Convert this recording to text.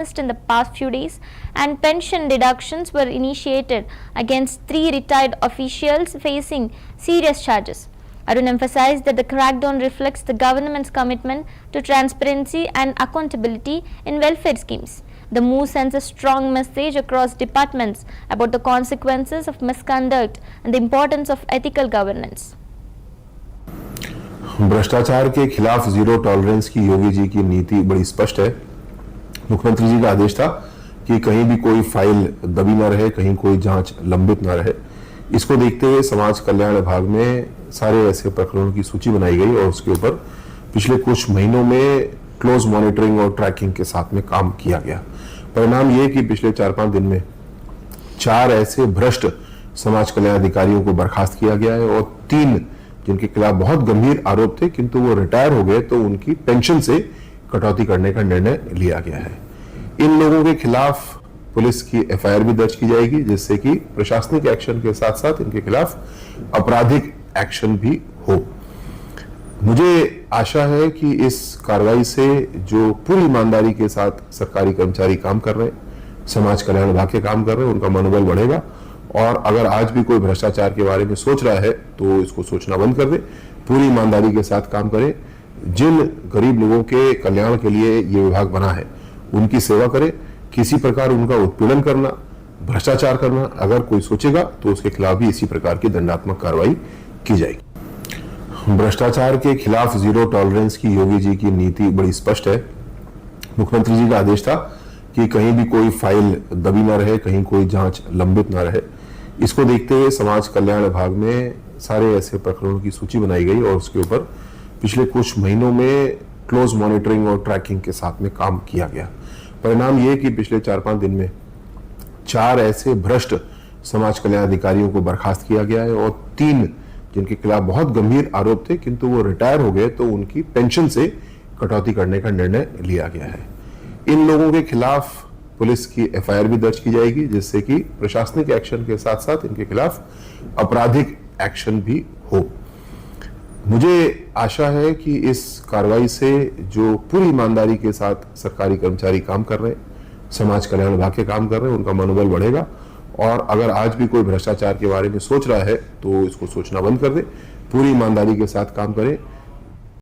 in the past few days, and pension deductions were initiated against 3 retired officials facing serious charges. Arun emphasized that the crackdown reflects the government's commitment to transparency and accountability in welfare schemes. The move sends a strong message across departments about the consequences of misconduct and the importance of ethical governance. भ्रष्टाचार के खिलाफ zero tolerance की योगी जी की नीति बड़ी स्पष्ट है। मुख्यमंत्री जी का आदेश था कि कहीं भी कोई फाइल दबी न रहे, कहीं कोई जांच लंबित न रहे। इसको देखते हुए समाज कल्याण विभाग में सारे ऐसे प्रकरणों की सूची बनाई गई और उसके ऊपर पिछले कुछ महीनों में क्लोज मॉनिटरिंग और ट्रैकिंग के साथ में काम किया गया। परिणाम ये कि पिछले 4-5 दिन में 4 ऐसे भ्रष्ट समाज कल्याण अधिकारियों को बर्खास्त किया गया है और 3 जिनके खिलाफ बहुत गंभीर आरोप थे किंतु वो रिटायर हो गए तो उनकी पेंशन से कटौती करने का निर्णय लिया गया है। इन लोगों के खिलाफ पुलिस की एफआईआर भी दर्ज की जाएगी, जिससे कि प्रशासनिक एक्शन के साथ साथ इनके खिलाफ आपराधिक एक्शन भी हो। मुझे आशा है कि इस कार्रवाई से जो पूरी ईमानदारी के साथ सरकारी कर्मचारी काम कर रहे हैं, समाज कल्याण विभाग के काम कर रहे हैं, उनका मनोबल बढ़ेगा। और अगर आज भी कोई भ्रष्टाचार के बारे में सोच रहा है तो इसको सोचना बंद कर दे, पूरी ईमानदारी के साथ काम करें। जिन गरीब लोगों के कल्याण के लिए ये विभाग बना है उनकी सेवा करें। किसी प्रकार उनका उत्पीड़न करना, भ्रष्टाचार करना अगर कोई सोचेगा तो उसके खिलाफ भी इसी प्रकार की दंडात्मक कार्रवाई की जाएगी। भ्रष्टाचार के खिलाफ जीरो टॉलरेंस की योगी जी की नीति बड़ी स्पष्ट है। मुख्यमंत्री जी का आदेश था कि कहीं भी कोई फाइल दबी न रहे, कहीं कोई जांच लंबित न रहे। इसको देखते हुए समाज कल्याण विभाग में सारे ऐसे प्रकरणों की सूची बनाई गई और उसके ऊपर पिछले कुछ महीनों में क्लोज मॉनिटरिंग और ट्रैकिंग के साथ में काम किया गया। परिणाम ये कि पिछले 4-5 दिन में 4 ऐसे भ्रष्ट समाज कल्याण अधिकारियों को बर्खास्त किया गया है और 3 जिनके खिलाफ बहुत गंभीर आरोप थे किंतु वो रिटायर हो गए तो उनकी पेंशन से कटौती करने का निर्णय लिया गया है। इन लोगों के खिलाफ पुलिस की एफआईआर भी दर्ज की जाएगी, जिससे कि प्रशासनिक एक्शन के साथ साथ इनके खिलाफ आपराधिक एक्शन भी हो। मुझे आशा है कि इस कार्रवाई से जो पूरी ईमानदारी के साथ सरकारी कर्मचारी काम कर रहे हैं, समाज कल्याण विभाग के काम कर रहे हैं, उनका मनोबल बढ़ेगा। और अगर आज भी कोई भ्रष्टाचार के बारे में सोच रहा है तो इसको सोचना बंद कर दे, पूरी ईमानदारी के साथ काम करें।